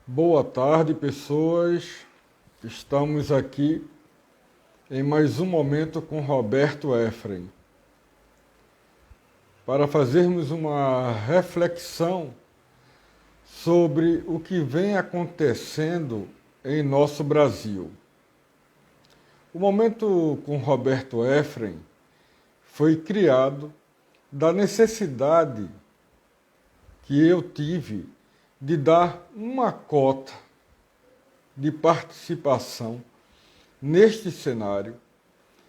Boa tarde, pessoas. Estamos aqui em mais um momento com Roberto Efraim para fazermos uma reflexão sobre o que vem acontecendo em nosso Brasil. O momento com Roberto Efraim foi criado da necessidade que eu tive de dar uma cota de participação neste cenário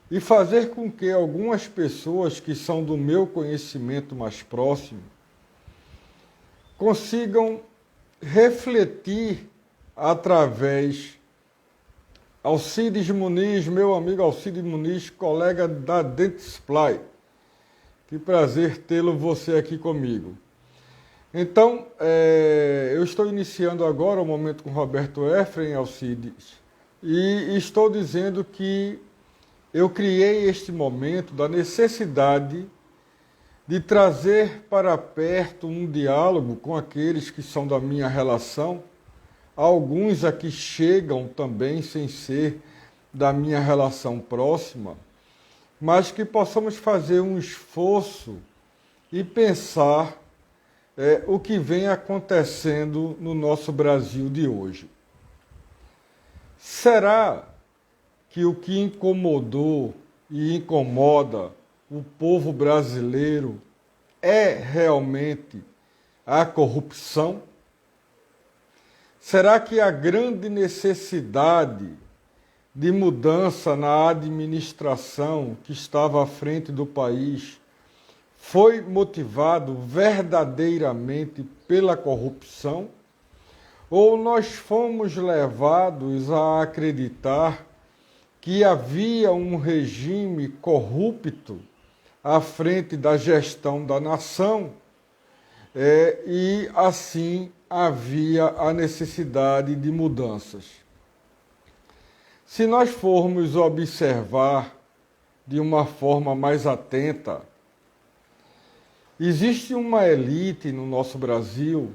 e fazer com que algumas pessoas que são do meu conhecimento mais próximo consigam refletir através Alcides Muniz, meu amigo Alcides Muniz, colega da Dentsply. Que prazer tê-lo você aqui comigo. Então, eu estou iniciando agora o momento com Roberto Efraim, Alcides, e estou dizendo que eu criei este momento da necessidade de trazer para perto um diálogo com aqueles que são da minha relação. Alguns aqui chegam também sem ser da minha relação próxima, mas que possamos fazer um esforço e pensar o que vem acontecendo no nosso Brasil de hoje. Será que o que incomodou e incomoda o povo brasileiro é realmente a corrupção? Será que a grande necessidade de mudança na administração que estava à frente do país foi motivado verdadeiramente pela corrupção? Ou nós fomos levados a acreditar que havia um regime corrupto à frente da gestão da nação e assim havia a necessidade de mudanças? Se nós formos observar de uma forma mais atenta, existe uma elite no nosso Brasil,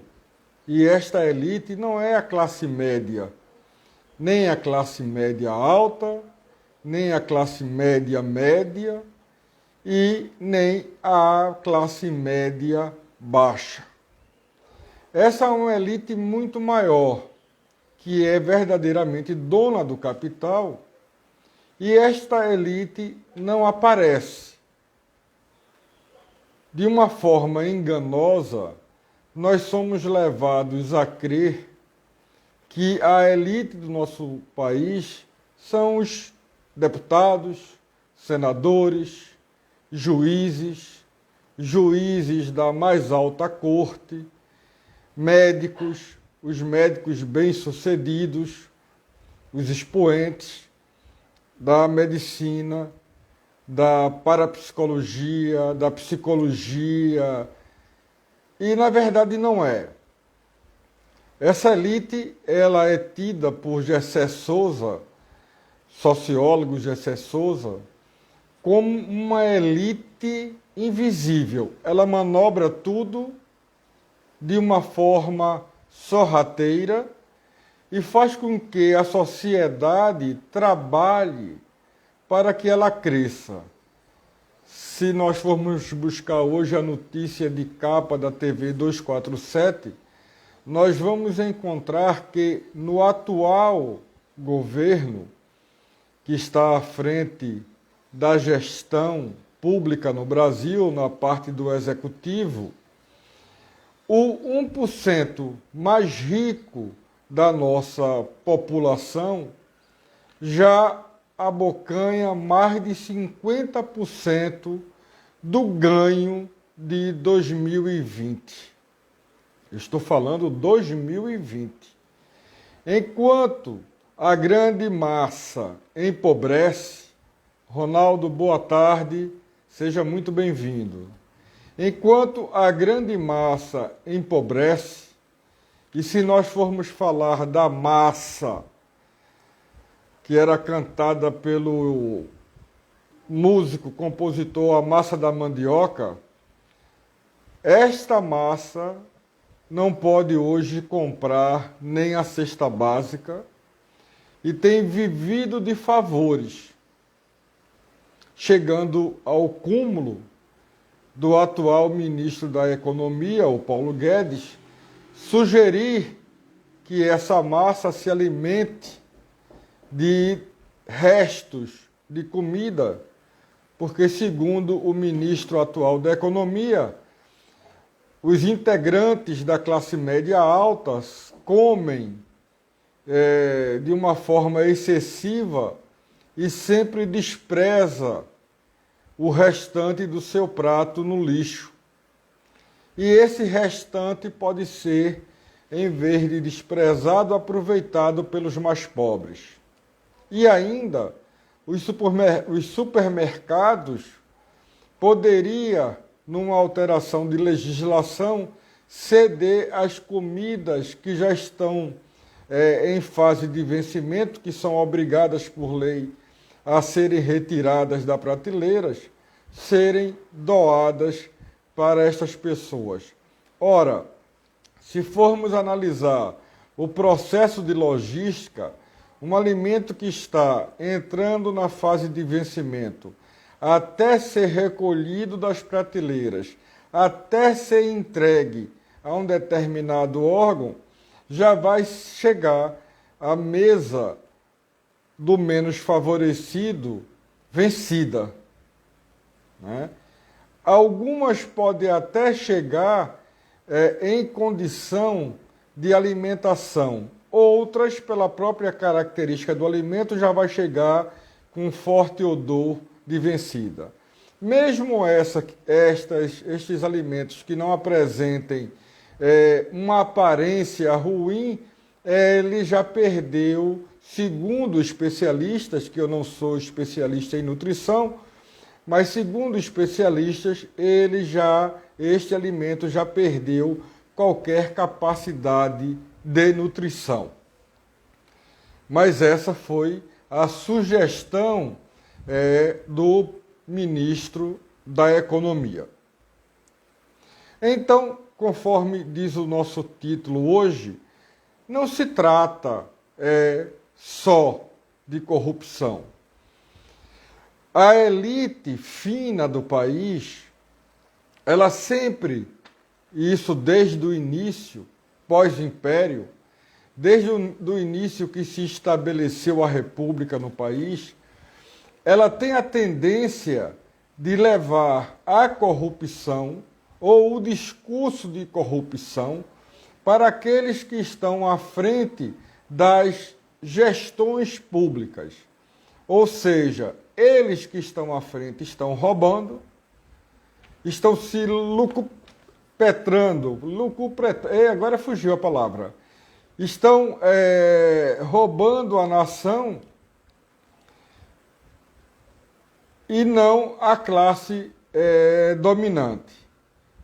e esta elite não é a classe média, nem a classe média alta, nem a classe média média e nem a classe média baixa. Essa é uma elite muito maior, que é verdadeiramente dona do capital, e esta elite não aparece. De uma forma enganosa, nós somos levados a crer que a elite do nosso país são os deputados, senadores, juízes da mais alta corte, médicos, os médicos bem-sucedidos, os expoentes da medicina, da parapsicologia, da psicologia, e na verdade não é. Essa elite, ela é tida por Gessé Souza, sociólogo Gessé Souza, como uma elite invisível. Ela manobra tudo de uma forma sorrateira e faz com que a sociedade trabalhe para que ela cresça. Se nós formos buscar hoje a notícia de capa da TV 247, nós vamos encontrar que no atual governo, que está à frente da gestão pública no Brasil, na parte do executivo, o 1% mais rico da nossa população já abocanha mais de 50% do ganho de 2020. Estou falando 2020. Enquanto a grande massa empobrece, Ronaldo, boa tarde, seja muito bem-vindo. Enquanto a grande massa empobrece, e se nós formos falar da massa que era cantada pelo músico, compositor A Massa da Mandioca, esta massa não pode hoje comprar nem a cesta básica e tem vivido de favores, chegando ao cúmulo do atual ministro da Economia, o Paulo Guedes, sugerir que essa massa se alimente de restos de comida, porque, segundo o ministro atual da Economia, os integrantes da classe média alta comem de uma forma excessiva e sempre despreza o restante do seu prato no lixo. E esse restante pode ser, em vez de desprezado, aproveitado pelos mais pobres. E ainda, os supermercados poderia, numa alteração de legislação, ceder as comidas que já estão em fase de vencimento, que são obrigadas por lei a serem retiradas das prateleiras, serem doadas para estas pessoas. Ora, se formos analisar o processo de logística, um alimento que está entrando na fase de vencimento, até ser recolhido das prateleiras, até ser entregue a um determinado órgão, já vai chegar à mesa do menos favorecido vencida, né? Algumas podem até chegar em condição de alimentação, outras, pela própria característica do alimento, já vai chegar com um forte odor de vencida. Mesmo estes alimentos que não apresentem uma aparência ruim, ele já perdeu, segundo especialistas, que eu não sou especialista em nutrição, mas segundo especialistas, este alimento já perdeu qualquer capacidade de nutrição. Mas essa foi a sugestão do ministro da Economia. Então, conforme diz o nosso título hoje, não se trata só de corrupção. A elite fina do país, ela sempre, e isso desde o início, pós-império, desde o início que se estabeleceu a república no país, ela tem a tendência de levar a corrupção ou o discurso de corrupção para aqueles que estão à frente das gestões públicas. Ou seja, eles que estão à frente estão roubando, estão se agora fugiu a palavra, estão roubando a nação e não a classe dominante.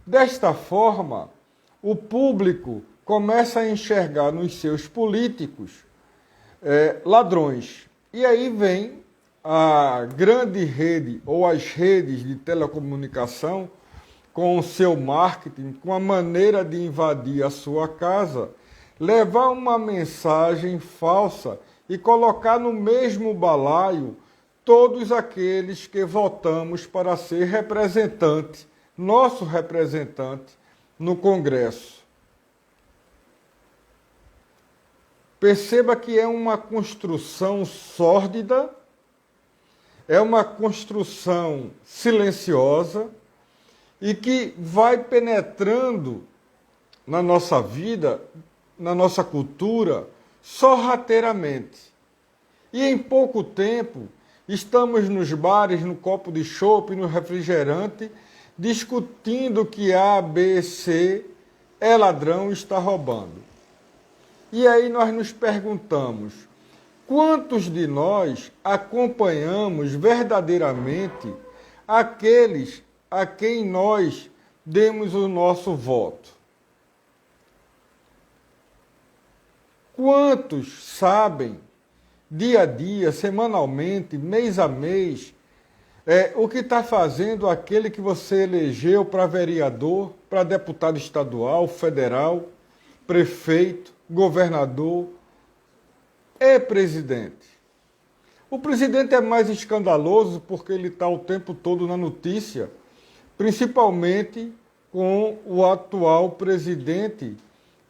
Desta forma, o público começa a enxergar nos seus políticos ladrões. E aí vem a grande rede ou as redes de telecomunicação com o seu marketing, com a maneira de invadir a sua casa, levar uma mensagem falsa e colocar no mesmo balaio todos aqueles que votamos para ser representante, nosso representante no Congresso. Perceba que é uma construção sórdida, é uma construção silenciosa e que vai penetrando na nossa vida, na nossa cultura, sorrateiramente. E em pouco tempo, estamos nos bares, no copo de chopp, no refrigerante, discutindo que A, B, C é ladrão e está roubando. E aí nós nos perguntamos, quantos de nós acompanhamos verdadeiramente aqueles a quem nós demos o nosso voto? Quantos sabem, dia a dia, semanalmente, mês a mês, o que está fazendo aquele que você elegeu para vereador, para deputado estadual, federal, prefeito, governador e presidente. O presidente é mais escandaloso porque ele está o tempo todo na notícia, principalmente com o atual presidente,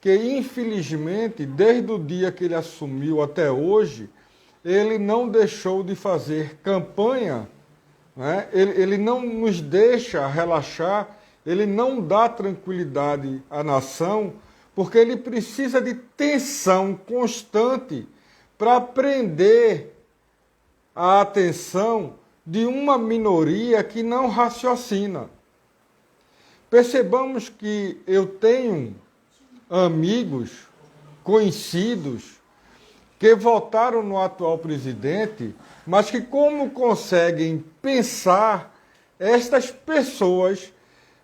que infelizmente, desde o dia que ele assumiu até hoje, ele não deixou de fazer campanha, né? Ele não nos deixa relaxar, ele não dá tranquilidade à nação, porque ele precisa de tensão constante para prender a atenção de uma minoria que não raciocina. Percebamos que eu tenho amigos, conhecidos, que votaram no atual presidente, mas que como conseguem pensar, estas pessoas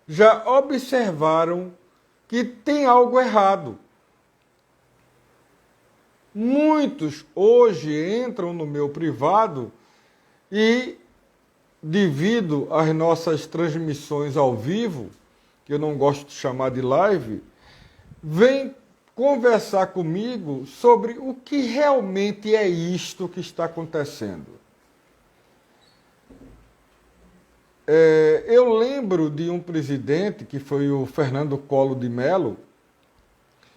já observaram que tem algo errado. Muitos hoje entram no meu privado e, devido às nossas transmissões ao vivo, que eu não gosto de chamar de live, vêm conversar comigo sobre o que realmente é isto que está acontecendo. Eu lembro de um presidente, que foi o Fernando Collor de Mello,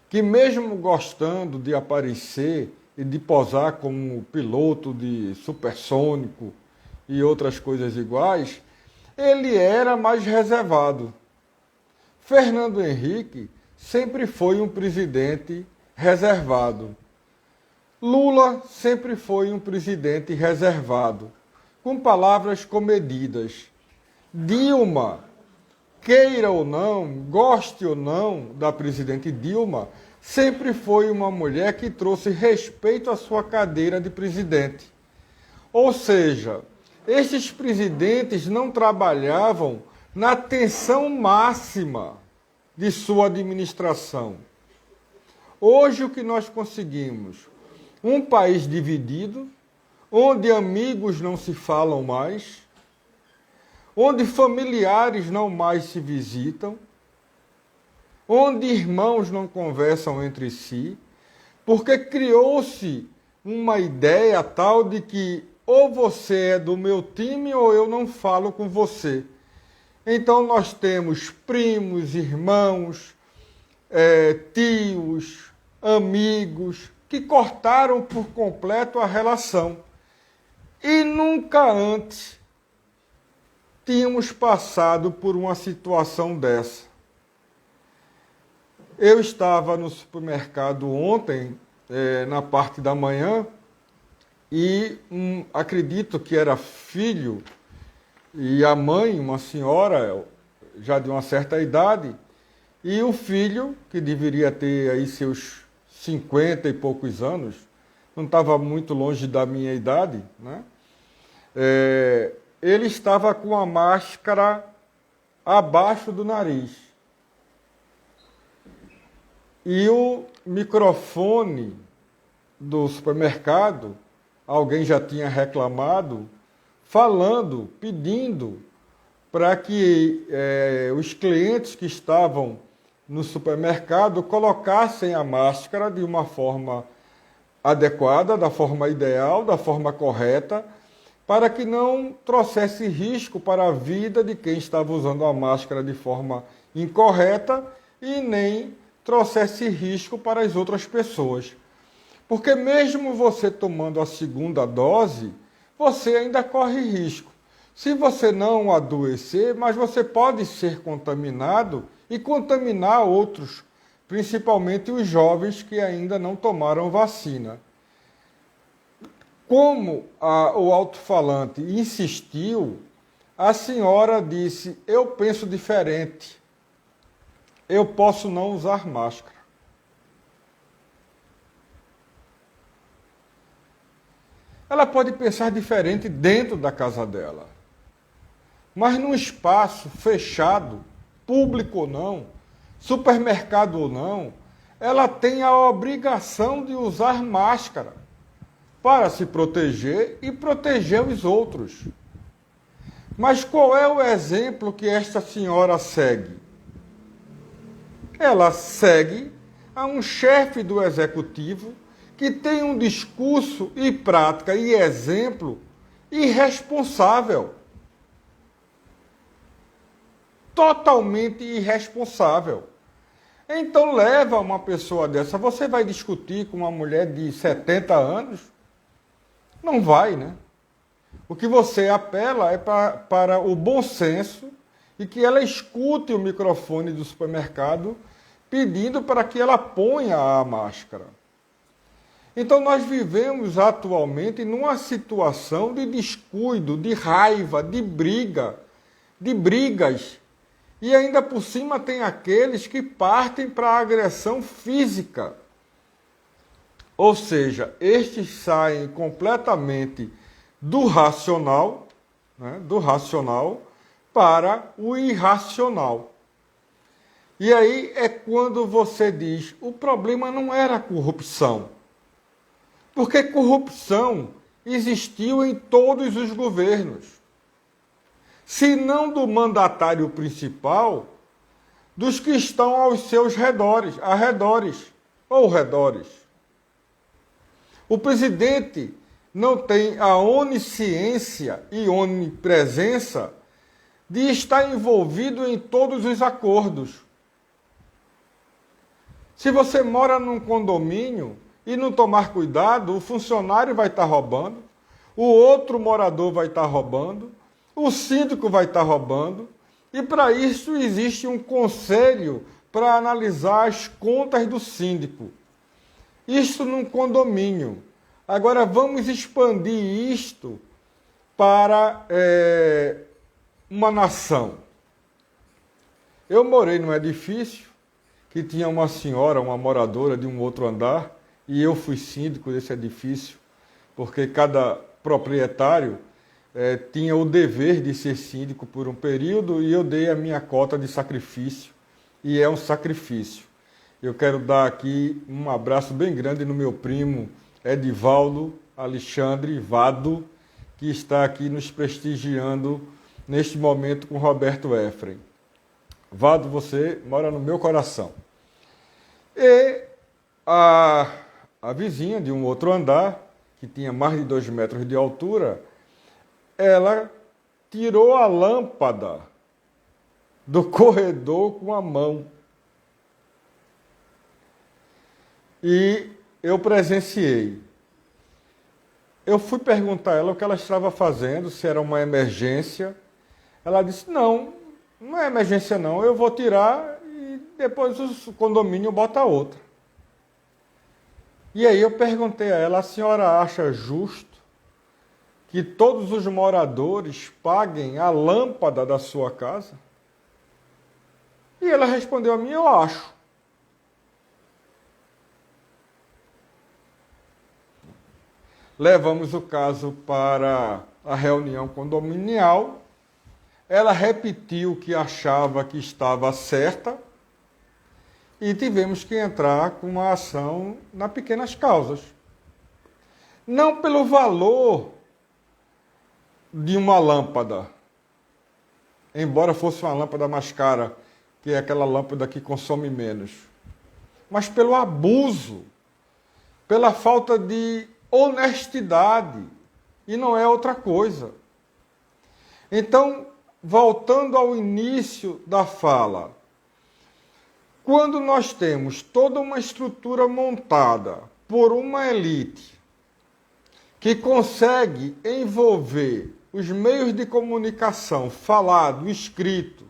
que mesmo gostando de aparecer e de posar como piloto de supersônico e outras coisas iguais, ele era mais reservado. Fernando Henrique sempre foi um presidente reservado. Lula sempre foi um presidente reservado, com palavras comedidas. Dilma, queira ou não, goste ou não da presidente Dilma, sempre foi uma mulher que trouxe respeito à sua cadeira de presidente. Ou seja, estes presidentes não trabalhavam na tensão máxima de sua administração. Hoje o que nós conseguimos? Um país dividido, onde amigos não se falam mais, onde familiares não mais se visitam, onde irmãos não conversam entre si, porque criou-se uma ideia tal de que ou você é do meu time ou eu não falo com você. Então nós temos primos, irmãos, tios, amigos, que cortaram por completo a relação. E nunca antes tínhamos passado por uma situação dessa. Eu estava no supermercado ontem, na parte da manhã, e acredito que era filho e a mãe, uma senhora já de uma certa idade, e o filho, que deveria ter aí seus 50 e poucos anos, não estava muito longe da minha idade, né? Ele estava com a máscara abaixo do nariz. E o microfone do supermercado, alguém já tinha reclamado, falando, pedindo para que os clientes que estavam no supermercado colocassem a máscara de uma forma adequada, da forma ideal, da forma correta, para que não trouxesse risco para a vida de quem estava usando a máscara de forma incorreta e nem trouxesse risco para as outras pessoas. Porque mesmo você tomando a segunda dose, você ainda corre risco. Se você não adoecer, mas você pode ser contaminado e contaminar outros, principalmente os jovens que ainda não tomaram vacina. Como o alto-falante insistiu, a senhora disse: eu penso diferente, eu posso não usar máscara. Ela pode pensar diferente dentro da casa dela, mas num espaço fechado, público ou não, supermercado ou não, ela tem a obrigação de usar máscara para se proteger e proteger os outros. Mas qual é o exemplo que esta senhora segue? Ela segue a um chefe do executivo que tem um discurso e prática e exemplo irresponsável. Totalmente irresponsável. Então leva uma pessoa dessa. Você vai discutir com uma mulher de 70 anos? Não vai, né? O que você apela é para o bom senso e que ela escute o microfone do supermercado pedindo para que ela ponha a máscara. Então nós vivemos atualmente numa situação de descuido, de raiva, de brigas. E ainda por cima tem aqueles que partem para a agressão física. Ou seja, estes saem completamente do racional, né, para o irracional. E aí é quando você diz, o problema não era a corrupção. Porque corrupção existiu em todos os governos. Se não do mandatário principal, dos que estão aos seus arredores. O presidente não tem a onisciência e onipresença de estar envolvido em todos os acordos. Se você mora num condomínio e não tomar cuidado, o funcionário vai estar roubando, o outro morador vai estar roubando, o síndico vai estar roubando, e para isso existe um conselho para analisar as contas do síndico. Isso num condomínio. Agora vamos expandir isto para uma nação. Eu morei num edifício que tinha uma senhora, uma moradora de um outro andar, e eu fui síndico desse edifício, porque cada proprietário tinha o dever de ser síndico por um período, e eu dei a minha cota de sacrifício, e é um sacrifício. Eu quero dar aqui um abraço bem grande no meu primo Edivaldo Alexandre Vado, que está aqui nos prestigiando neste momento com Roberto Efrem. Vado, você mora no meu coração. E a vizinha de um outro andar, que tinha mais de 2 metros de altura, ela tirou a lâmpada do corredor com a mão. E eu presenciei. Eu fui perguntar a ela o que ela estava fazendo, se era uma emergência. Ela disse, não é emergência não, eu vou tirar e depois o condomínio bota outra. E aí eu perguntei a ela, a senhora acha justo que todos os moradores paguem a lâmpada da sua casa? E ela respondeu a mim, eu acho. Levamos o caso para a reunião condominial. Ela repetiu que achava que estava certa e tivemos que entrar com uma ação nas pequenas causas. Não pelo valor de uma lâmpada, embora fosse uma lâmpada mais cara, que é aquela lâmpada que consome menos, mas pelo abuso, pela falta de honestidade, e não é outra coisa. Então, voltando ao início da fala, quando nós temos toda uma estrutura montada por uma elite que consegue envolver os meios de comunicação, falado, escrito,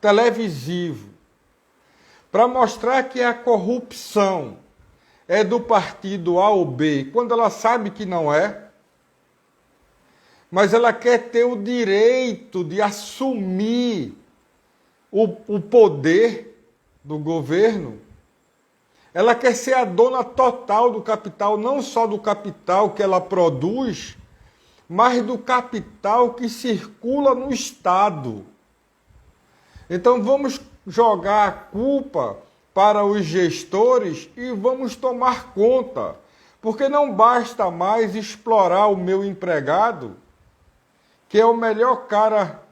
televisivo, para mostrar que a corrupção é do partido A ou B, quando ela sabe que não é, mas ela quer ter o direito de assumir o poder do governo, ela quer ser a dona total do capital, não só do capital que ela produz, mas do capital que circula no Estado. Então vamos jogar a culpa para os gestores e vamos tomar conta, porque não basta mais explorar o meu empregado, que é o melhor cara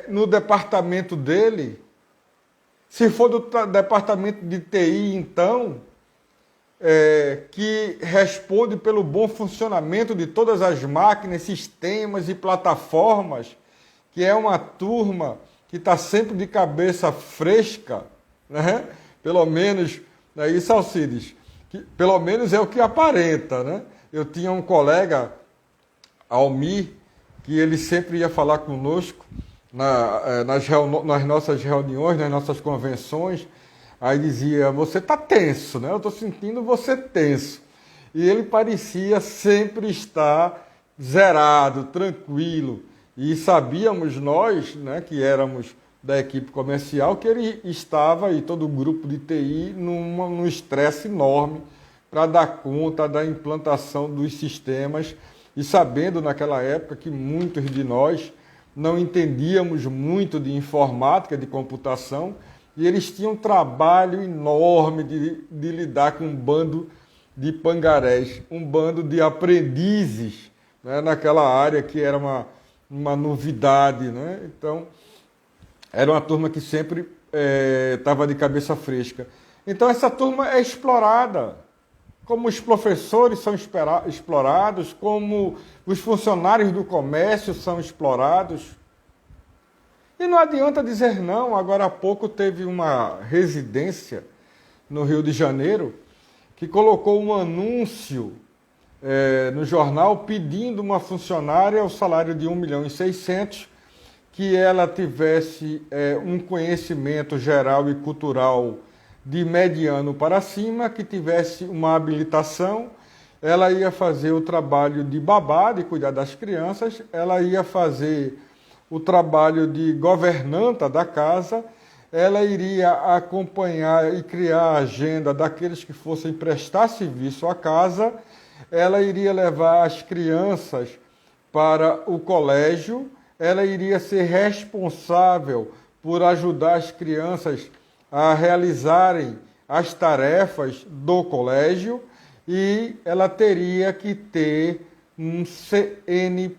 no departamento dele, Se for do departamento de TI, então, que responde pelo bom funcionamento de todas as máquinas, sistemas e plataformas, que é uma turma que está sempre de cabeça fresca, né? Pelo menos, é isso, Alcides, que pelo menos é o que aparenta, né? Eu tinha um colega, Almir, que ele sempre ia falar conosco nas nossas reuniões, nas nossas convenções, aí dizia, você está tenso, né? Eu estou sentindo você tenso. E ele parecia sempre estar zerado, tranquilo. E sabíamos nós, né, que éramos da equipe comercial, que ele estava, e todo o grupo de TI, num estresse enorme para dar conta da implantação dos sistemas, e sabendo naquela época que muitos de nós não entendíamos muito de informática, de computação, e eles tinham um trabalho enorme de lidar com um bando de pangarés, um bando de aprendizes, né, naquela área que era uma novidade, né? Então, era uma turma que sempre estava de cabeça fresca. Então, essa turma é explorada, como os professores são explorados, como os funcionários do comércio são explorados. E não adianta dizer não. Agora há pouco teve uma residência no Rio de Janeiro que colocou um anúncio no jornal pedindo uma funcionária o salário de 1.600.000, que ela tivesse um conhecimento geral e cultural de mediano para cima, que tivesse uma habilitação, ela ia fazer o trabalho de babá, de cuidar das crianças, ela ia fazer o trabalho de governanta da casa, ela iria acompanhar e criar a agenda daqueles que fossem prestar serviço à casa, ela iria levar as crianças para o colégio, ela iria ser responsável por ajudar as crianças a realizarem as tarefas do colégio, e ela teria que ter um CNPJ.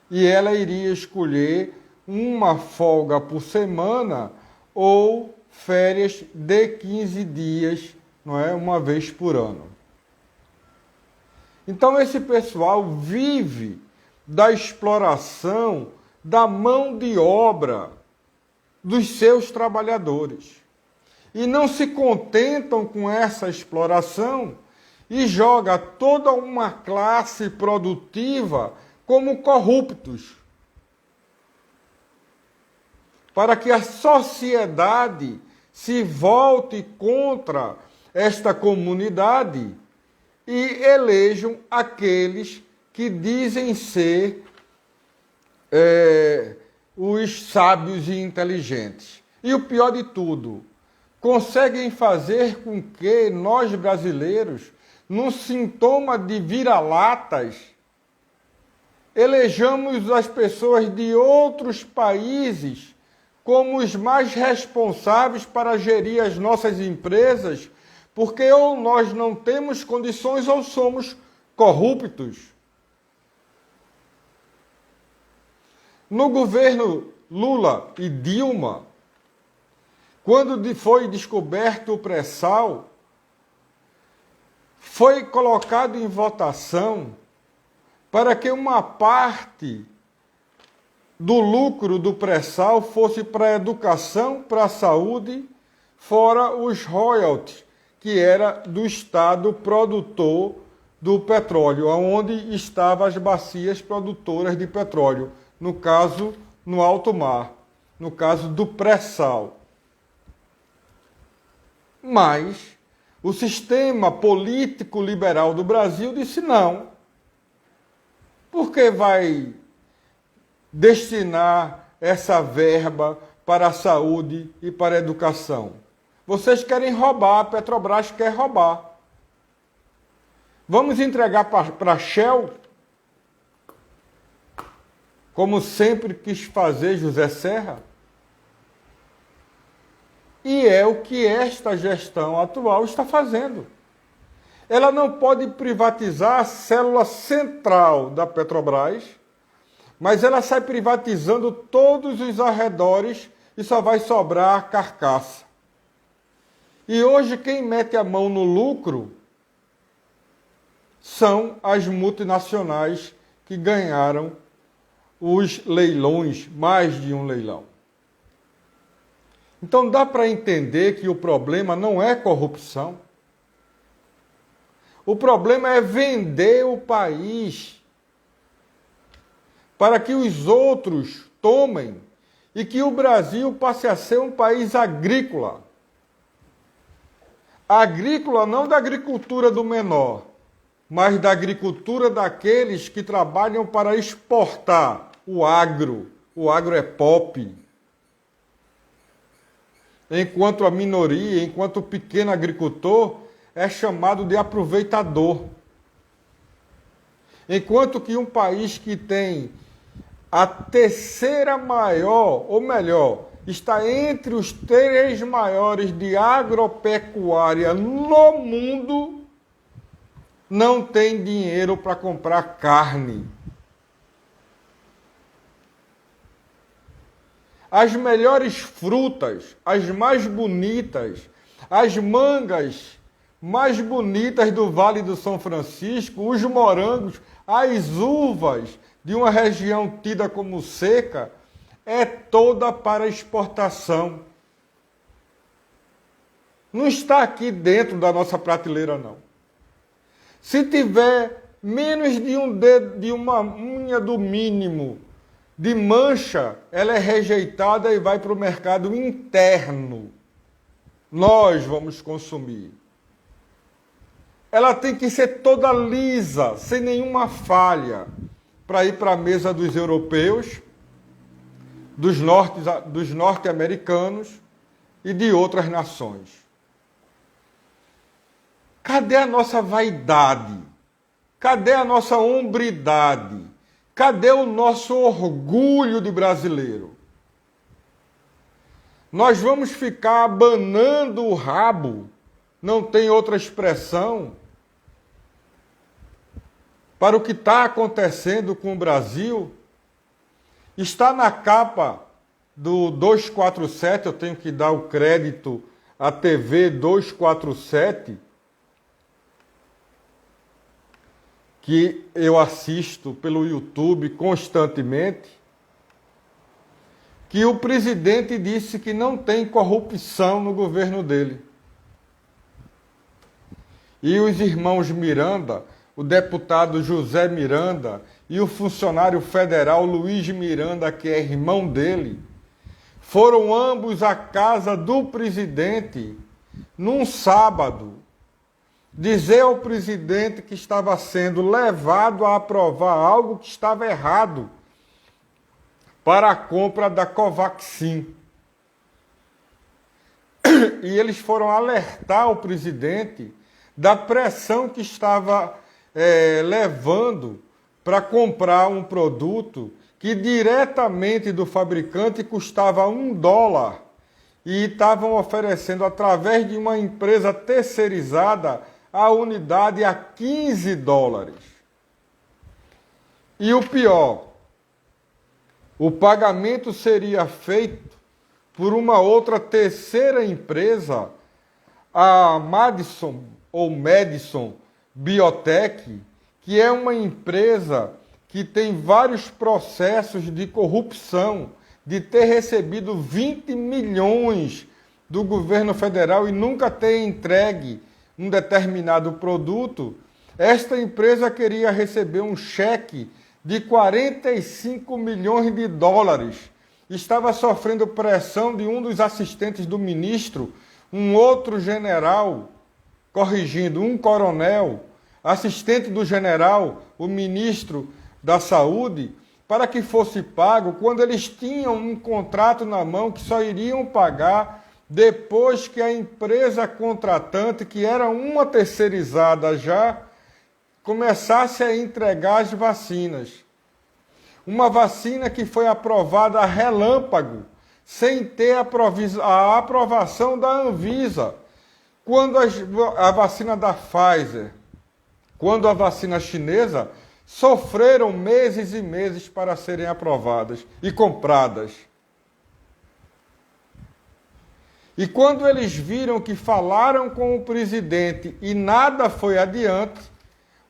E ela iria escolher uma folga por semana ou férias de 15 dias, não é? Uma vez por ano. Então esse pessoal vive da exploração da mão de obra dos seus trabalhadores. E não se contentam com essa exploração e joga toda uma classe produtiva como corruptos, para que a sociedade se volte contra esta comunidade e elejam aqueles que dizem ser os sábios e inteligentes. E o pior de tudo, conseguem fazer com que nós brasileiros, num sintoma de vira-latas, elejamos as pessoas de outros países como os mais responsáveis para gerir as nossas empresas, porque ou nós não temos condições ou somos corruptos. No governo Lula e Dilma, quando foi descoberto o pré-sal, foi colocado em votação para que uma parte do lucro do pré-sal fosse para a educação, para a saúde, fora os royalties, que era do estado produtor do petróleo, onde estavam as bacias produtoras de petróleo, no caso, no alto mar, no caso do pré-sal. Mas o sistema político liberal do Brasil disse não, porque vai destinar essa verba para a saúde e para a educação. Vocês querem roubar, a Petrobras quer roubar. Vamos entregar para a Shell, como sempre quis fazer José Serra? E é o que esta gestão atual está fazendo. Ela não pode privatizar a célula central da Petrobras, mas ela sai privatizando todos os arredores e só vai sobrar a carcaça. E hoje quem mete a mão no lucro são as multinacionais que ganharam os leilões, mais de um leilão. Então dá para entender que o problema não é corrupção. O problema é vender o país para que os outros tomem e que o Brasil passe a ser um país agrícola. Agrícola não da agricultura do menor, mas da agricultura daqueles que trabalham para exportar o agro. O agro é pop. Enquanto a minoria, enquanto o pequeno agricultor é chamado de aproveitador. Enquanto que um país que tem a terceira maior, ou melhor, está entre os 3 maiores de agropecuária no mundo, não tem dinheiro para comprar carne. As melhores frutas, as mais bonitas, as mangas mais bonitas do Vale do São Francisco, os morangos, as uvas de uma região tida como seca, é toda para exportação. Não está aqui dentro da nossa prateleira, não. Se tiver menos de um dedo, de uma unha do mínimo de mancha, ela é rejeitada e vai para o mercado interno. Nós vamos consumir. Ela tem que ser toda lisa, sem nenhuma falha, para ir para a mesa dos europeus, dos norte-americanos e de outras nações. Cadê a nossa vaidade? Cadê a nossa hombridade? Cadê o nosso orgulho de brasileiro? Nós vamos ficar abanando o rabo, não tem outra expressão, para o que está acontecendo com o Brasil. Está na capa do 247, eu tenho que dar o crédito à TV 247, que eu assisto pelo YouTube constantemente, que o presidente disse que não tem corrupção no governo dele. E os irmãos Miranda, o deputado José Miranda e o funcionário federal Luiz Miranda, que é irmão dele, foram ambos à casa do presidente num sábado, dizer ao presidente que estava sendo levado a aprovar algo que estava errado para a compra da Covaxin. E eles foram alertar o presidente da pressão que estava levando para comprar um produto que diretamente do fabricante custava $1 e estavam oferecendo através de uma empresa terceirizada a unidade a $15. E o pior, o pagamento seria feito por uma outra terceira empresa, a Madison Biotech, que é uma empresa que tem vários processos de corrupção, de ter recebido 20 milhões do governo federal e nunca ter entregue um determinado produto. Esta empresa queria receber um cheque de $45 milhões. Estava sofrendo pressão de um dos assistentes do ministro, um outro general, corrigindo, um coronel, assistente do general, o ministro da Saúde, para que fosse pago quando eles tinham um contrato na mão que só iriam pagar depois que a empresa contratante, que era uma terceirizada já, começasse a entregar as vacinas. Uma vacina que foi aprovada a relâmpago, sem ter a aprovação da Anvisa. Quando a vacina da Pfizer, quando a vacina chinesa, sofreram meses e meses para serem aprovadas e compradas. E quando eles viram que falaram com o presidente e nada foi adiante,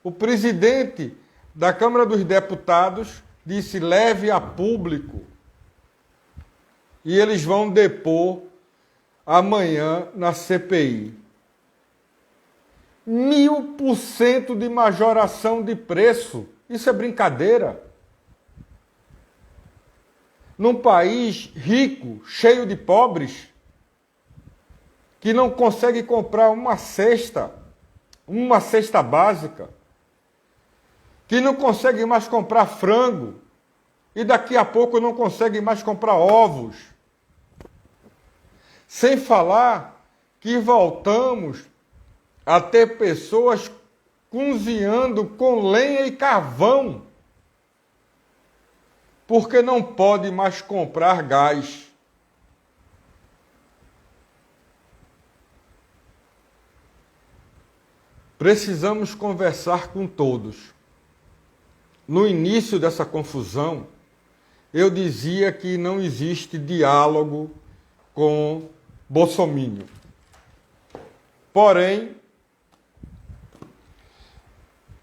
o presidente da Câmara dos Deputados disse: leve a público. E eles vão depor amanhã na CPI. 1000% de majoração de preço. Isso é brincadeira. Num país rico, cheio de pobres, que não consegue comprar uma cesta básica, que não consegue mais comprar frango, e daqui a pouco não consegue mais comprar ovos. Sem falar que voltamos a ter pessoas cozinhando com lenha e carvão, porque não pode mais comprar gás. Precisamos conversar com todos. No início dessa confusão, eu dizia que não existe diálogo com Bolsonaro. Porém,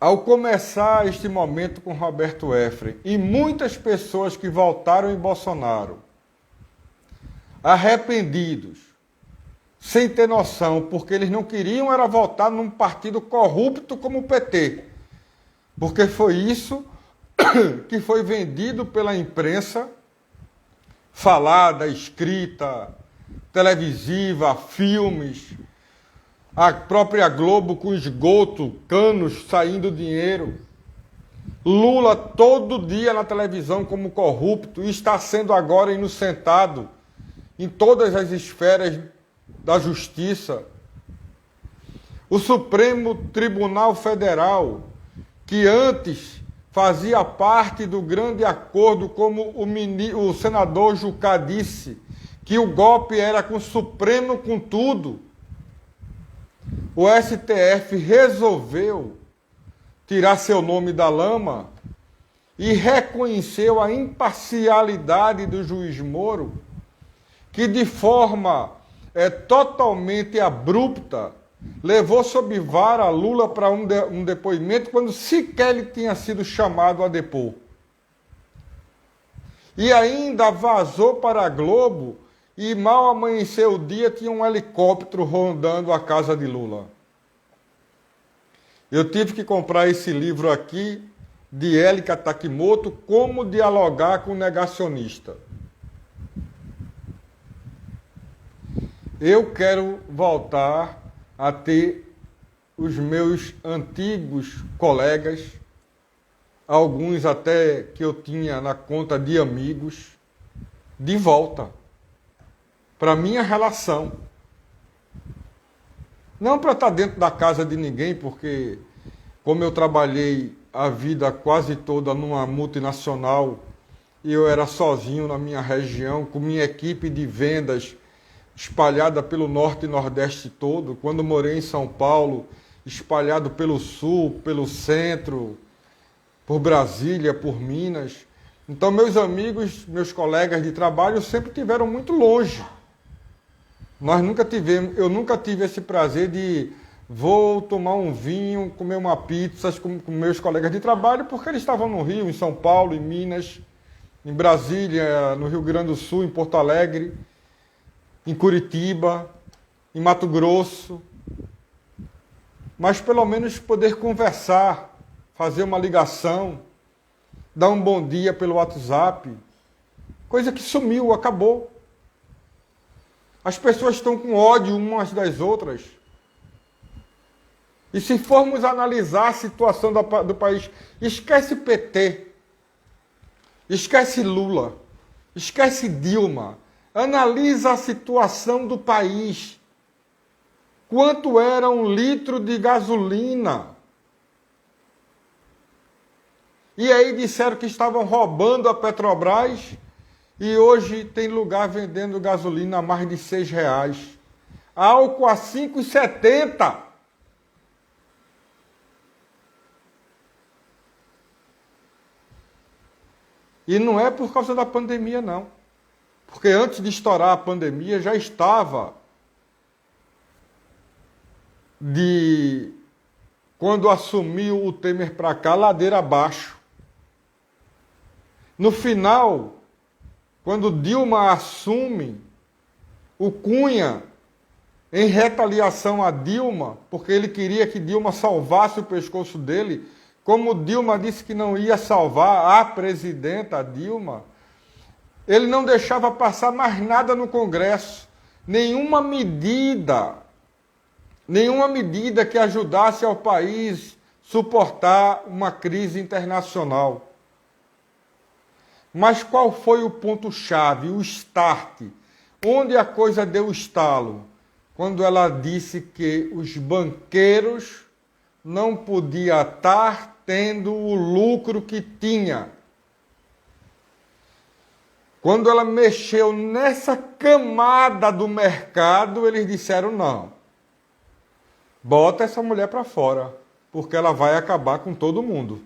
ao começar este momento com Roberto Efrem e muitas pessoas que votaram em Bolsonaro, arrependidos, sem ter noção, porque eles não queriam era votar num partido corrupto como o PT, porque foi isso que foi vendido pela imprensa, falada, escrita, televisiva, filmes, a própria Globo com esgoto, canos saindo dinheiro, Lula todo dia na televisão como corrupto e está sendo agora inocentado em todas as esferas da justiça. O Supremo Tribunal Federal, que antes fazia parte do grande acordo, como o senador Jucá disse, que o golpe era com o Supremo com tudo. O STF resolveu tirar seu nome da lama e reconheceu a imparcialidade do juiz Moro, que de forma totalmente abrupta levou sob vara Lula para um depoimento quando sequer ele tinha sido chamado a depor. E ainda vazou para a Globo e mal amanheceu o dia, tinha um helicóptero rondando a casa de Lula. Eu tive que comprar esse livro aqui, de Élica Takimoto, Como Dialogar com o Negacionista. Eu quero voltar a ter os meus antigos colegas, alguns até que eu tinha na conta de amigos, de volta para minha relação. Não para estar dentro da casa de ninguém, porque como eu trabalhei a vida quase toda numa multinacional e eu era sozinho na minha região, com minha equipe de vendas espalhada pelo norte e nordeste todo, quando morei em São Paulo, espalhado pelo sul, pelo centro, por Brasília, por Minas. Então meus amigos, meus colegas de trabalho sempre estiveram muito longe. Eu nunca tive esse prazer de vou tomar um vinho, comer uma pizza com meus colegas de trabalho, porque eles estavam no Rio, em São Paulo, em Minas, em Brasília, no Rio Grande do Sul, em Porto Alegre, em Curitiba, em Mato Grosso. Mas pelo menos poder conversar, fazer uma ligação, dar um bom dia pelo WhatsApp, coisa que sumiu, acabou. As pessoas estão com ódio umas das outras. E se formos analisar a situação do país, esquece PT, esquece Lula, esquece Dilma, analisa a situação do país. Quanto era um litro de gasolina? E aí disseram que estavam roubando a Petrobras e hoje tem lugar vendendo gasolina a mais de R$6. Álcool a 5,70. E não é por causa da pandemia, não. Porque antes de estourar a pandemia já estava quando assumiu o Temer para cá, ladeira abaixo. No final, quando Dilma assume, o Cunha, em retaliação a Dilma, porque ele queria que Dilma salvasse o pescoço dele, como Dilma disse que não ia salvar a presidenta Dilma, ele não deixava passar mais nada no Congresso, nenhuma medida que ajudasse ao país suportar uma crise internacional. Mas qual foi o ponto-chave, o start? Onde a coisa deu estalo? Quando ela disse que os banqueiros não podiam estar tendo o lucro que tinha. Quando ela mexeu nessa camada do mercado, eles disseram não. Bota essa mulher para fora, porque ela vai acabar com todo mundo.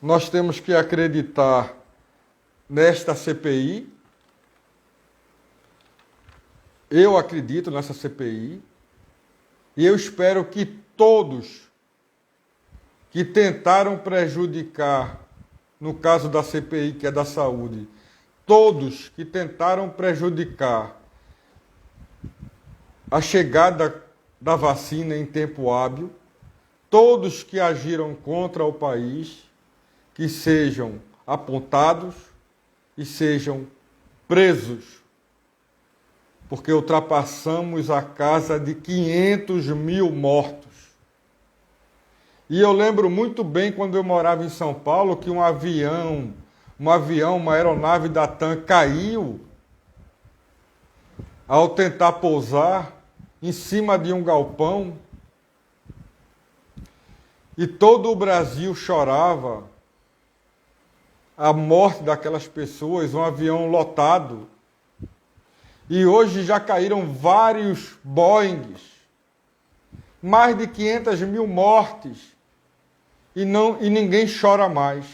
Nós temos que acreditar nesta CPI. Eu acredito nessa CPI. E eu espero que todos que tentaram prejudicar, no caso da CPI, que é da saúde, todos que tentaram prejudicar a chegada da vacina em tempo hábil, todos que agiram contra o país, que sejam apontados e sejam presos, porque ultrapassamos a casa de 500 mil mortos. E eu lembro muito bem quando eu morava em São Paulo que uma aeronave da TAM caiu ao tentar pousar em cima de um galpão e todo o Brasil chorava a morte daquelas pessoas, um avião lotado. E hoje já caíram vários Boeings, mais de 500 mil mortes, e ninguém chora mais.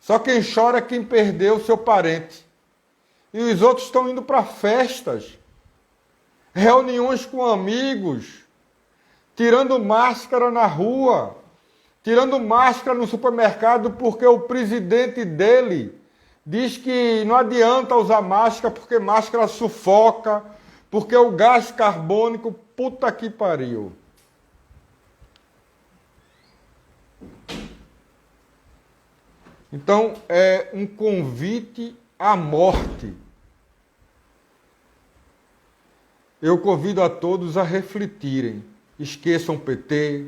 Só quem chora é quem perdeu seu parente. E os outros estão indo para festas, reuniões com amigos, tirando máscara na rua, tirando máscara no supermercado porque o presidente dele diz que não adianta usar máscara porque máscara sufoca, porque o gás carbônico, puta que pariu. Então é um convite à morte. Eu convido a todos a refletirem. Esqueçam PT,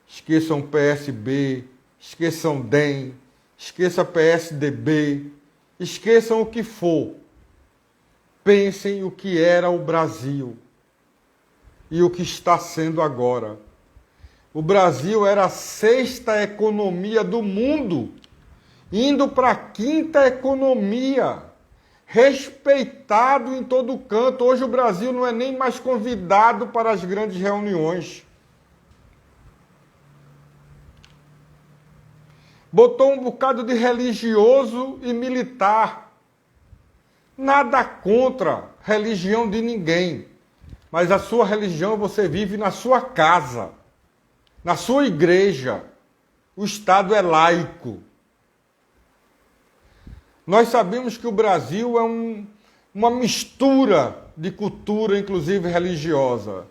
esqueçam PSB, esqueçam DEM, esqueçam PSDB, esqueçam o que for. Pensem o que era o Brasil e o que está sendo agora. O Brasil era a 6ª economia do mundo, indo para a 5ª economia, respeitado em todo canto. Hoje o Brasil não é nem mais convidado para as grandes reuniões. Botou um bocado de religioso e militar. Nada contra religião de ninguém, mas a sua religião você vive na sua casa, na sua igreja. O Estado é laico. Nós sabemos que o Brasil é uma mistura de cultura, inclusive religiosa,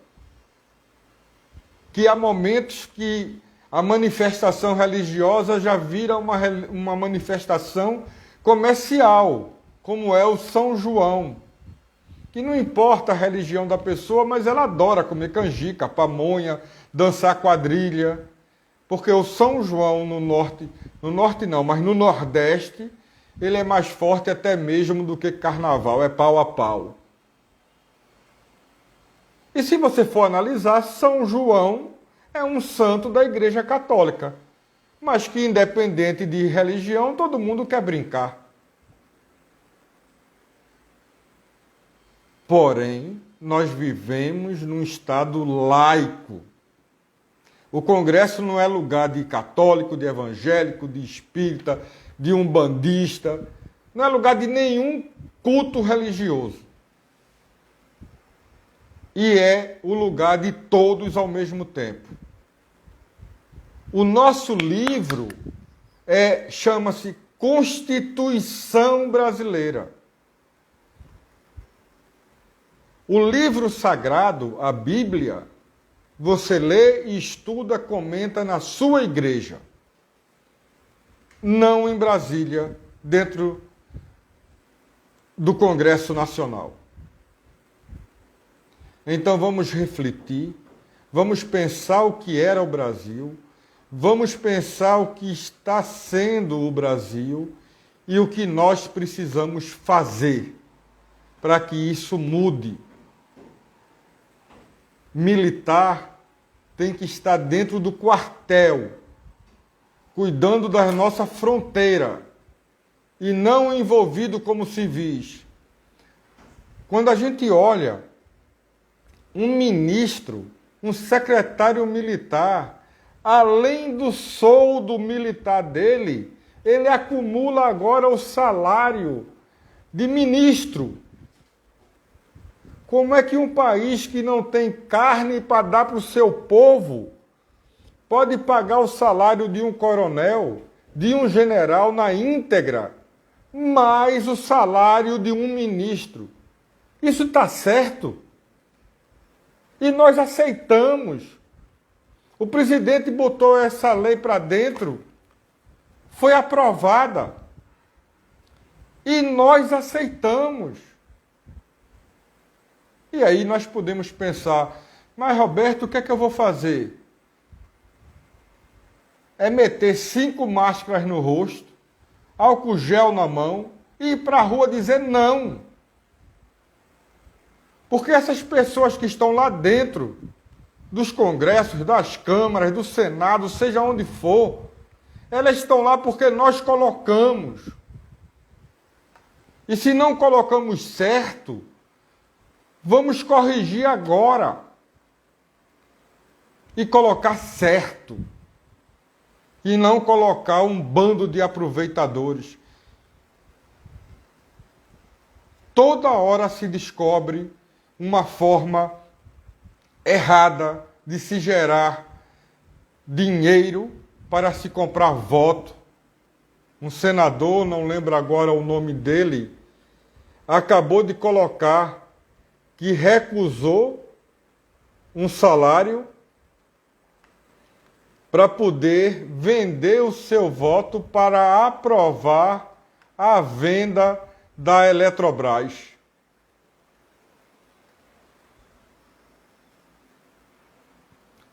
que há momentos que a manifestação religiosa já vira uma manifestação comercial, como é o São João, que não importa a religião da pessoa, mas ela adora comer canjica, pamonha, dançar quadrilha, porque o São João no norte não, mas no Nordeste, ele é mais forte até mesmo do que carnaval, é pau a pau. E se você for analisar, São João é um santo da Igreja Católica, mas que independente de religião, todo mundo quer brincar. Porém, nós vivemos num Estado laico. O Congresso não é lugar de católico, de evangélico, de espírita, de umbandista. Não é lugar de nenhum culto religioso. E é o lugar de todos ao mesmo tempo. O nosso livro chama-se Constituição Brasileira. O livro sagrado, a Bíblia, você lê e estuda, comenta na sua igreja. Não em Brasília, dentro do Congresso Nacional. Então vamos refletir, vamos pensar o que era o Brasil, vamos pensar o que está sendo o Brasil e o que nós precisamos fazer para que isso mude. Militar tem que estar dentro do quartel, cuidando da nossa fronteira e não envolvido como civis. Quando a gente olha um ministro, um secretário militar, além do soldo militar dele, ele acumula agora o salário de ministro. Como é que um país que não tem carne para dar para o seu povo pode pagar o salário de um coronel, de um general na íntegra, mais o salário de um ministro? Isso está certo? E nós aceitamos. O presidente botou essa lei para dentro, foi aprovada, e nós aceitamos. E aí nós podemos pensar, mas Roberto, o que é que eu vou fazer? É meter 5 máscaras no rosto, álcool gel na mão e ir para a rua dizer não. Porque essas pessoas que estão lá dentro dos congressos, das câmaras, do Senado, seja onde for, elas estão lá porque nós colocamos. E se não colocamos certo, vamos corrigir agora e colocar certo. E não colocar um bando de aproveitadores. Toda hora se descobre uma forma errada de se gerar dinheiro para se comprar voto. Um senador, não lembro agora o nome dele, acabou de colocar que recusou um salário para poder vender o seu voto para aprovar a venda da Eletrobras.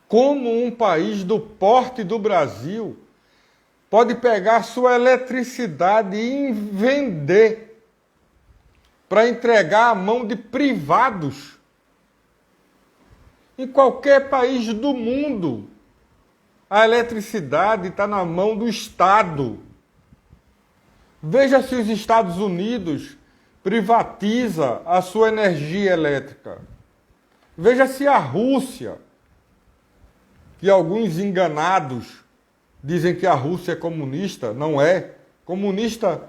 Como um país do porte do Brasil pode pegar sua eletricidade e vender para entregar à mão de privados? Em qualquer país do mundo, a eletricidade está na mão do Estado. Veja se os Estados Unidos privatiza a sua energia elétrica. Veja se a Rússia, que alguns enganados dizem que a Rússia é comunista, não é. Comunista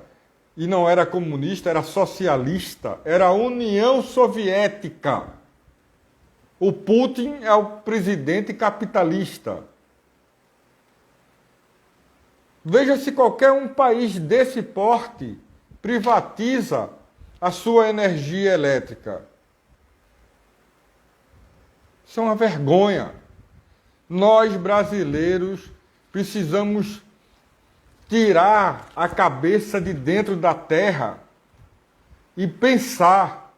e não era comunista, era socialista, era a União Soviética. O Putin é o presidente capitalista. Veja se qualquer um país desse porte privatiza a sua energia elétrica. Isso é uma vergonha. Nós, brasileiros, precisamos tirar a cabeça de dentro da terra e pensar.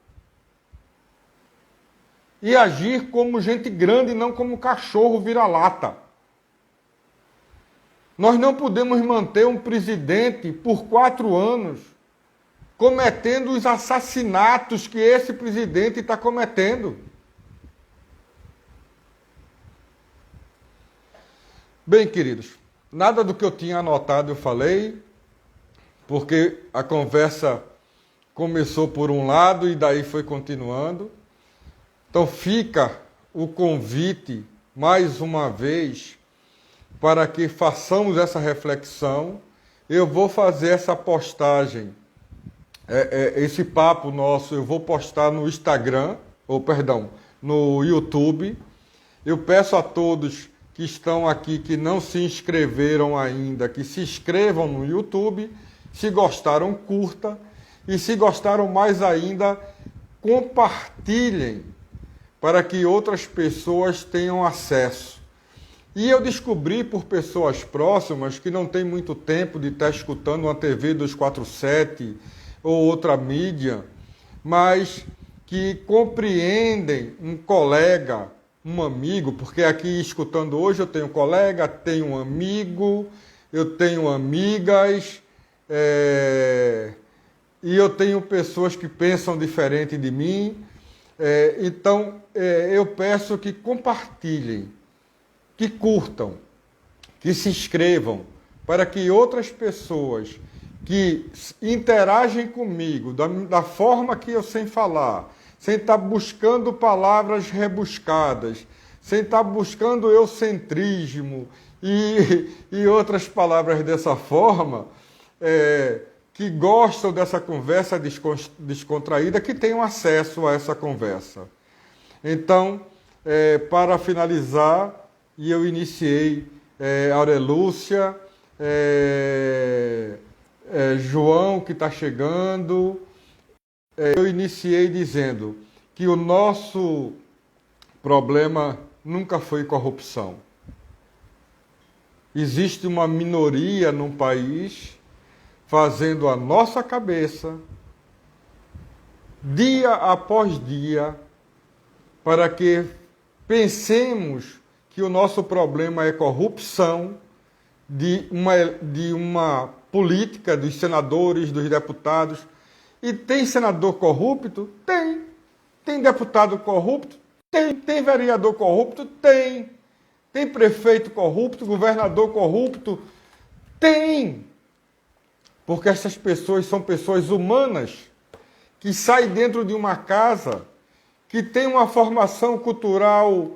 E agir como gente grande, não como cachorro vira-lata. Nós não podemos manter um presidente por 4 anos cometendo os assassinatos que esse presidente está cometendo. Bem, queridos, nada do que eu tinha anotado eu falei, porque a conversa começou por um lado e daí foi continuando. Então fica o convite, mais uma vez, para que façamos essa reflexão. Eu vou fazer essa postagem, esse papo nosso, eu vou postar no Instagram, no YouTube. Eu peço a todos que estão aqui, que não se inscreveram ainda, que se inscrevam no YouTube. Se gostaram, curta. E se gostaram mais ainda, compartilhem para que outras pessoas tenham acesso. E eu descobri por pessoas próximas que não têm muito tempo de estar escutando uma TV 247 ou outra mídia, mas que compreendem um colega, um amigo, porque aqui escutando hoje eu tenho colega, tenho um amigo, eu tenho amigas, e eu tenho pessoas que pensam diferente de mim. Então, eu peço que compartilhem, que curtam, que se inscrevam, para que outras pessoas que interagem comigo da forma que eu sei falar, sem estar buscando palavras rebuscadas, sem estar buscando eucentrismo e outras palavras dessa forma, que gostam dessa conversa descontraída, que tenham acesso a essa conversa. Então, para finalizar, eu iniciei Aurelúcia, João, que está chegando, eu iniciei dizendo que o nosso problema nunca foi corrupção. Existe uma minoria num país fazendo a nossa cabeça, dia após dia, para que pensemos que o nosso problema é corrupção de uma política dos senadores, dos deputados. E tem senador corrupto? Tem. Tem deputado corrupto? Tem. Tem vereador corrupto? Tem. Tem prefeito corrupto, governador corrupto? Tem. Porque essas pessoas são pessoas humanas, que saem dentro de uma casa, que tem uma formação cultural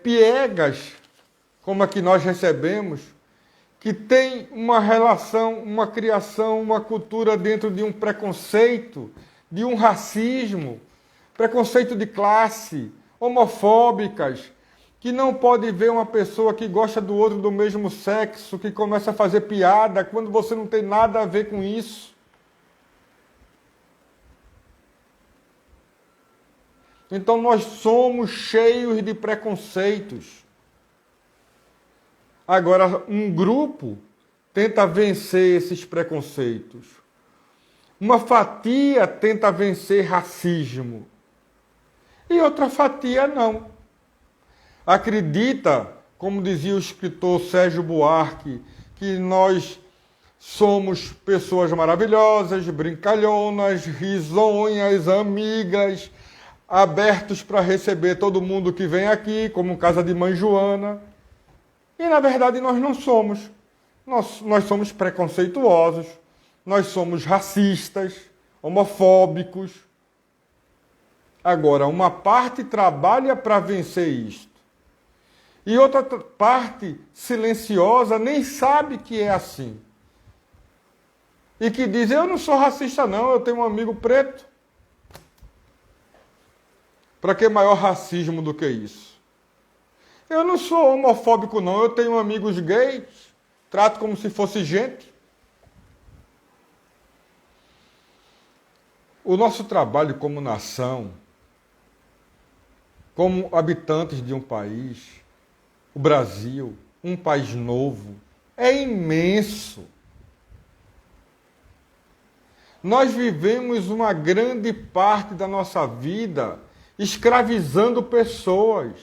piegas, como a que nós recebemos, que tem uma relação, uma criação, uma cultura dentro de um preconceito, de um racismo, preconceito de classe, homofóbicas, que não pode ver uma pessoa que gosta do outro do mesmo sexo, que começa a fazer piada, quando você não tem nada a ver com isso. Então nós somos cheios de preconceitos. Agora, um grupo tenta vencer esses preconceitos. Uma fatia tenta vencer racismo. E outra fatia não. Acredita, como dizia o escritor Sérgio Buarque, que nós somos pessoas maravilhosas, brincalhonas, risonhas, amigas, abertos para receber todo mundo que vem aqui, como casa de mãe Joana. E, na verdade, nós não somos. Nós somos preconceituosos, nós somos racistas, homofóbicos. Agora, uma parte trabalha para vencer isto. E outra parte silenciosa nem sabe que é assim. E que diz, eu não sou racista não, eu tenho um amigo preto. Para que maior racismo do que isso? Eu não sou homofóbico não, eu tenho amigos gays, trato como se fosse gente. O nosso trabalho como nação, como habitantes de um país, o Brasil, um país novo, é imenso. Nós vivemos uma grande parte da nossa vida escravizando pessoas.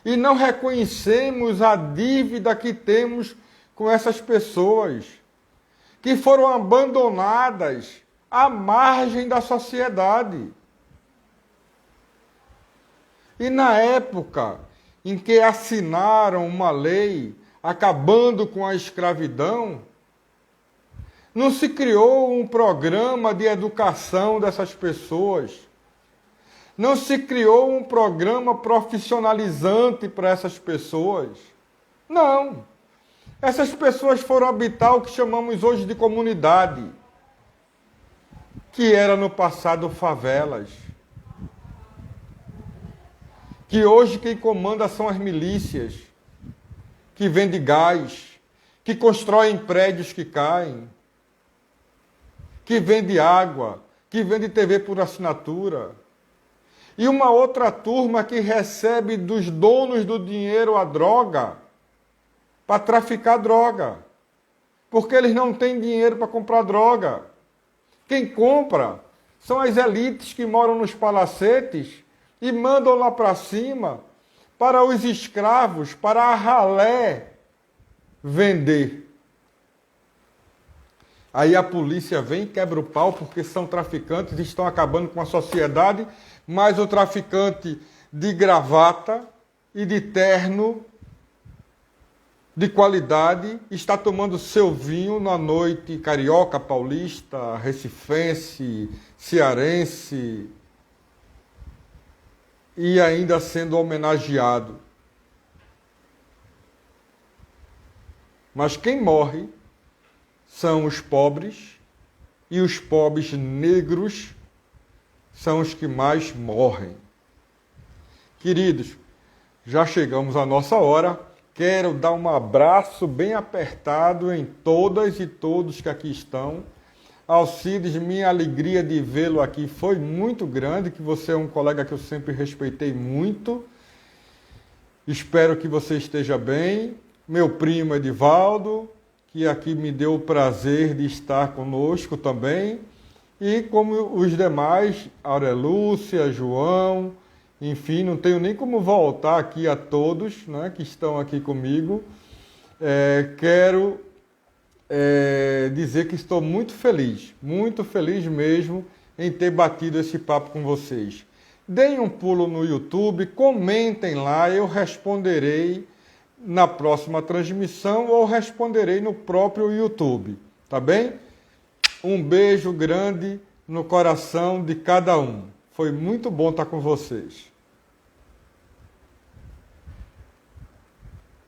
E não reconhecemos a dívida que temos com essas pessoas, que foram abandonadas à margem da sociedade. E na época em que assinaram uma lei acabando com a escravidão, não se criou um programa de educação dessas pessoas. Não se criou um programa profissionalizante para essas pessoas. Não. Essas pessoas foram habitar o que chamamos hoje de comunidade, que era no passado favelas. Que hoje quem comanda são as milícias, que vendem gás, que constroem prédios que caem, que vende água, que vende TV por assinatura. E uma outra turma que recebe dos donos do dinheiro a droga para traficar droga. Porque eles não têm dinheiro para comprar droga. Quem compra são as elites que moram nos palacetes e mandam lá para cima para os escravos, para a ralé vender. Aí a polícia vem e quebra o pau porque são traficantes e estão acabando com a sociedade, mas o traficante de gravata e de terno de qualidade está tomando seu vinho na noite carioca, paulista, recifense, cearense e ainda sendo homenageado. Mas quem morre são os pobres, e os pobres negros são os que mais morrem. Queridos, já chegamos à nossa hora. Quero dar um abraço bem apertado em todas e todos que aqui estão. Alcides, minha alegria de vê-lo aqui foi muito grande, que você é um colega que eu sempre respeitei muito. Espero que você esteja bem. Meu primo Edivaldo, que aqui me deu o prazer de estar conosco também, e como os demais, Aurelúcia, João, enfim, não tenho nem como voltar aqui a todos, né, que estão aqui comigo. Quero dizer que estou muito feliz mesmo em ter batido esse papo com vocês. Deem um pulo no YouTube, comentem lá, eu responderei na próxima transmissão ou responderei no próprio YouTube, tá bem? Um beijo grande no coração de cada um. Foi muito bom estar com vocês.